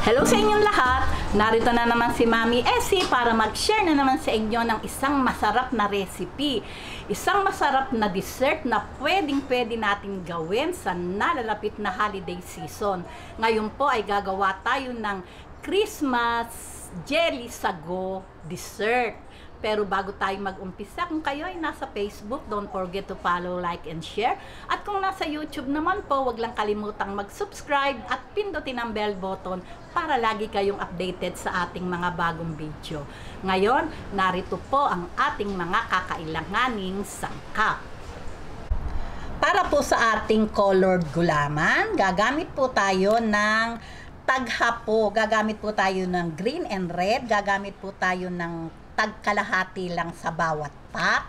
Hello sa inyong lahat! Narito na naman si Mami Essie para mag-share na naman sa inyo ng isang masarap na recipe. Isang masarap na dessert na pwedeng-pwede natin gawin sa nalalapit na holiday season. Ngayon po ay gagawa tayo ng Christmas jelly sago dessert. Pero bago tayo mag-umpisa, kung kayo ay nasa Facebook, don't forget to follow, like, and share. At kung nasa YouTube naman po, wag lang kalimutang mag-subscribe at pindutin ang bell button para lagi kayong updated sa ating mga bagong video. Ngayon, narito po ang ating mga kakailanganing sangkap. Para po sa ating colored gulaman, gagamit po tayo ng taghapo. Gagamit po tayo ng green and red. Gagamit po tayo ng tagkalahati lang sa bawat pack.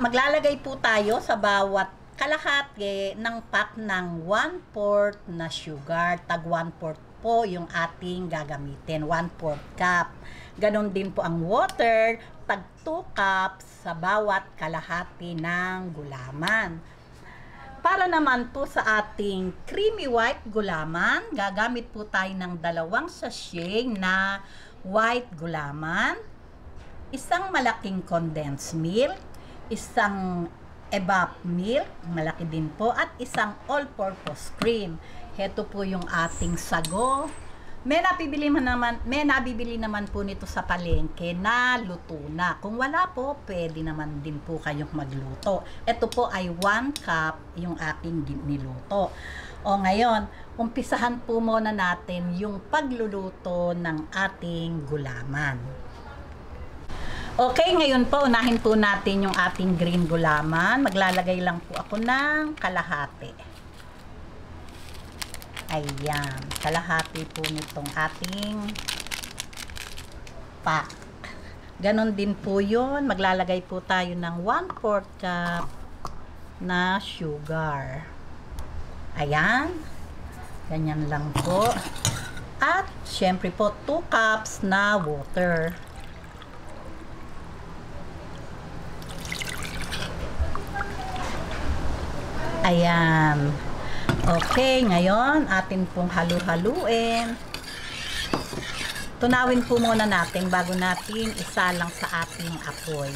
Maglalagay po tayo sa bawat kalahati ng pack ng 1/4 na sugar. Tag 1/4 po yung ating gagamitin. 1/4 cup. Ganon din po ang water. Tag 2 cups sa bawat kalahati ng gulaman. Para naman po sa ating creamy white gulaman, gagamit po tayo ng 2 sachet na white gulaman, isang malaking condensed milk, isang evap milk, malaki din po, at isang all-purpose cream. Heto po yung ating sago. May nabibili naman po nito sa palengke na luto na. Kung wala po, pwede naman din po kayong magluto. Ito po ay 1 cup yung aking niluto. O ngayon, umpisahan po muna natin yung pagluluto ng ating gulaman. Okay, ngayon po, unahin po natin yung ating green gulaman. Maglalagay lang po ako ng kalahati. Ayan, kalahati po nitong ating pack. Ganon din po yun. Maglalagay po tayo ng 1/4 cup na sugar. Ayan. Ganyan lang po. At, syempre po, 2 cups na water. Ayan. Okay, ngayon, atin pong halu-haluin. Tunawin po muna natin bago natin isalang sa ating apoy.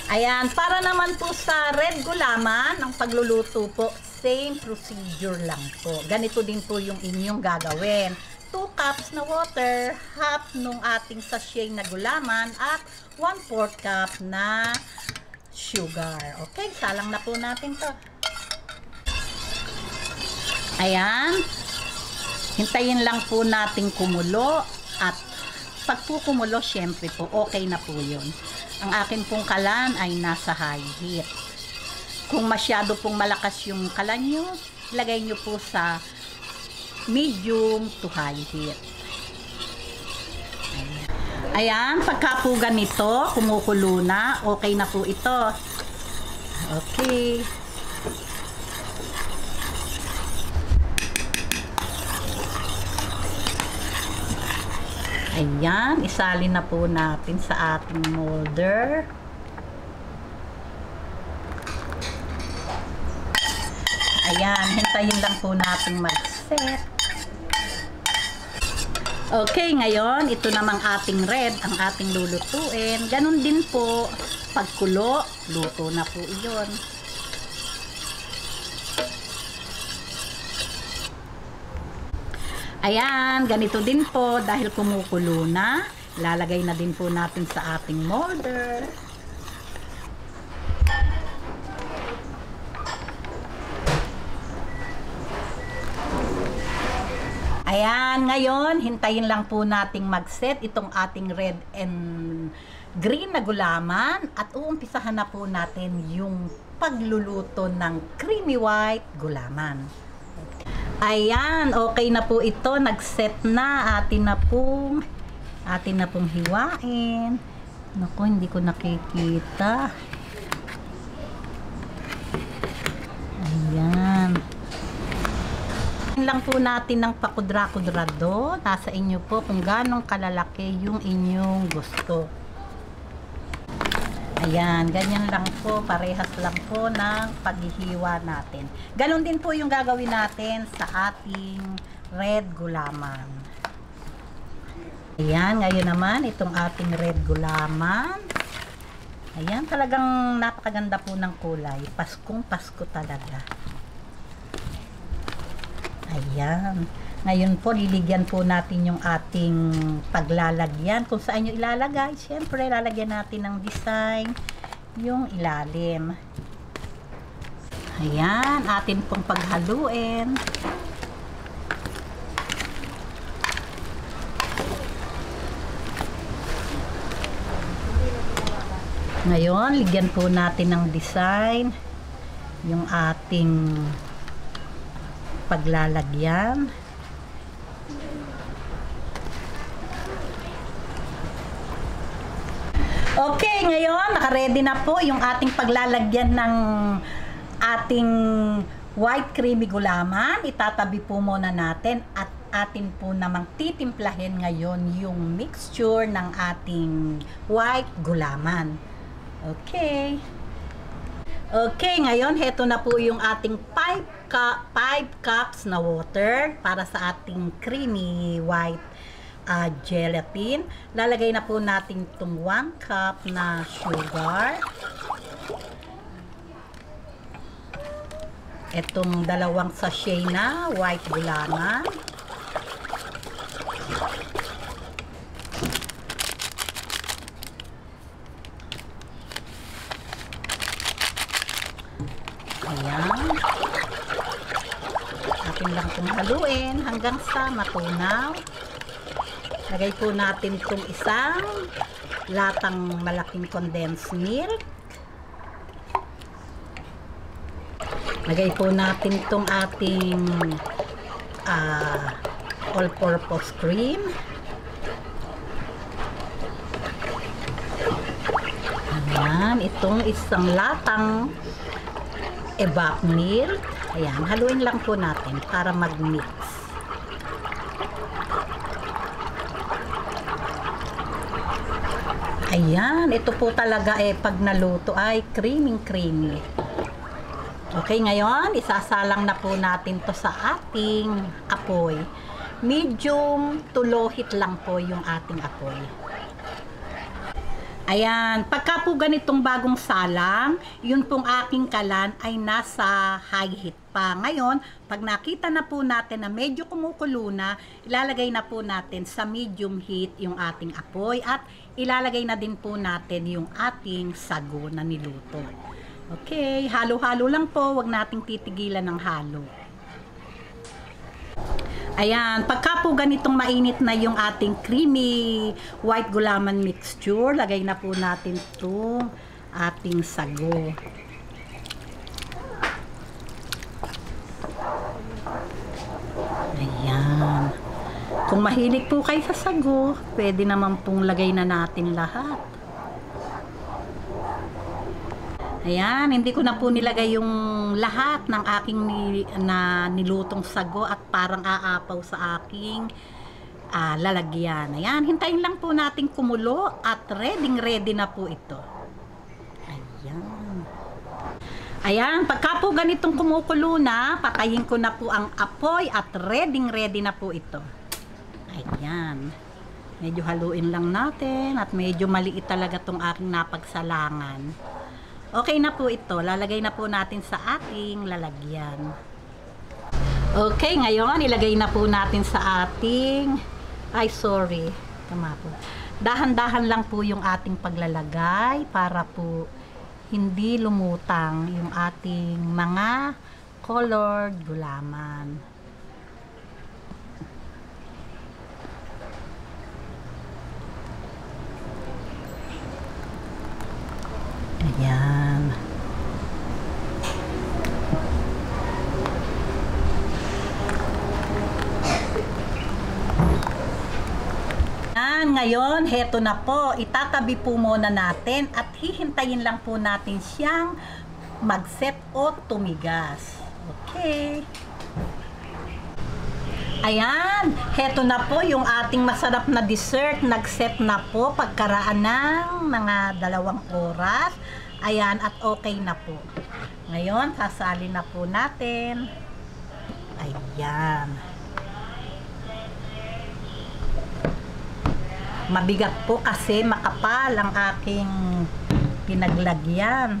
Ayan, para naman po sa red gulaman, ang pagluluto po, same procedure lang po. Ganito din po yung inyong gagawin. 2 cups na water, half nung ating sachet na gulaman, at 1/4 cup na sugar. Okay, salang na po natin to. Ayan. Hintayin lang po natin kumulo, at pag po kumulo, syempre po, okay na po yun. Ang akin pong kalan ay nasa high heat. Kung masyado pong malakas yung kalan nyo, lagay nyo po sa medium to high heat. Ayan, pagka po ganito, kumukulo na, okay na po ito. Okay. Ayan, isalin na po natin sa ating molder. Ayan, hintayin lang po natin mag-set. Okay, ngayon, ito namang ating red, ang ating lulutuin. Ganon din po, pagkulo, luto na po iyon. Ayan, ganito din po, dahil kumukulo na, lalagay na din po natin sa ating molder. Ayan, ngayon, hintayin lang po nating mag-set itong ating red and green na gulaman, at uumpisahan na po natin yung pagluluto ng creamy white gulaman. Ayan, okay na po ito, nag-set na, atin na pong hiwain. Naku, hindi ko nakikita. Ayan. Lang po natin ng pakudra-kudrado. Nasa inyo po kung ganong kalalaki yung inyong gusto. Ayan, ganyan lang po, parehas lang po ng paghihiwa natin. Ganon din po yung gagawin natin sa ating red gulaman. Ayan, ngayon naman itong ating red gulaman. Ayan, talagang napakaganda po ng kulay. Paskong Pasko talaga. Ayan. Ngayon po, liligyan po natin yung ating paglalagyan. Kung saan nyo ilalagay, syempre, lalagyan natin ng design yung ilalim. Ayan, atin pong paghaluin. Ngayon, ligyan po natin ng design yung ating paglalagyan. Okay, ngayon naka-ready na po yung ating paglalagyan ng ating white creamy gulaman. Itatabi po muna natin at atin po namang titimplahin ngayon yung mixture ng ating white gulaman. Okay. Okay, ngayon heto na po yung ating 5 cups na water para sa ating creamy white gelatin. Lalagay na po natin itong 1 cup na sugar. Itong 2 sachet na white gulaman. Ayan. Atin lang itong haluin hanggang sa matunaw. Lagay po natin itong isang latang malaking condensed milk. Lagay po natin itong ating all-purpose cream. Ayan, itong isang latang evap milk. Ayan, haluin lang po natin para mag-mix. Ayan, ito po talaga pag naluto ay creamy. Okay, ngayon isasalang na po natin to sa ating apoy. Medium to low heat lang po yung ating apoy. Ayan, pagka po ganitong bagong salang, yun pong aking kalan ay nasa high heat pa. Ngayon, pag nakita na po natin na medyo kumukulo na, ilalagay na po natin sa medium heat yung ating apoy at ilalagay na din po natin yung ating sago na niluto. Okay, halo-halo lang po, wag nating titigilan ng halo. Ayan, pagka po ganitong mainit na yung ating creamy white gulaman mixture, lagay na po natin itong ating sago. Ayan. Kung mahilig po kayo sa sago, pwede naman pong lagay na natin lahat. Ayan, hindi ko na po nilagay yung lahat ng aking nilutong sago at parang aapaw sa aking lalagyan. Ayan, hintayin lang po natin kumulo at ready na po ito. Ayan. Ayan, pagka po ganitong kumukulo na, patayin ko na po ang apoy at ready na po ito. Ayan. Medyo haluin lang natin at medyo maliit talaga tong aking napagsalangan. Okay na po ito. Lalagay na po natin sa ating lalagyan. Okay, ngayon ilagay na po natin sa ating dahan-dahan lang po yung ating paglalagay para po hindi lumutang yung ating mga colored gulaman. Ayan. Ngayon, heto na po. Itatabi po muna natin at hihintayin lang po natin siyang mag-set o tumigas. Okay. Ayan, heto na po yung ating masarap na dessert. Nag-set na po pagkaraan ng mga 2 oras. Ayan, at okay na po. Ngayon, sasalin na po natin. Ayan. Mabigat po kasi makapal ang aking pinaglagyan.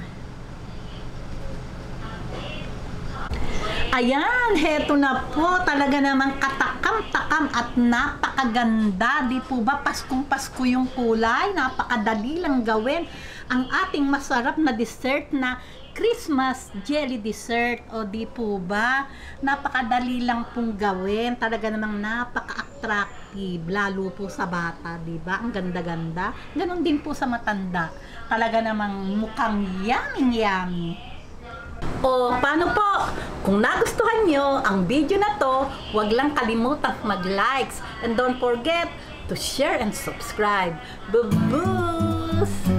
Ayan, heto na po. Talaga namang katakam-takam at napakaganda. Di po ba? Paskong-pasko yung kulay. Napakadali lang gawin ang ating masarap na dessert na Christmas jelly dessert. O di po ba? Napakadali lang pong gawin. Talaga namang napaka-attractive. Lalo po sa bata, di ba? Ang ganda-ganda. Ganon din po sa matanda. Talaga namang mukhang yummy-yummy. O, paano po? Kung nagustuhan nyo ang video na to, huwag lang kalimutang mag-likes and don't forget to share and subscribe. Boo-boos!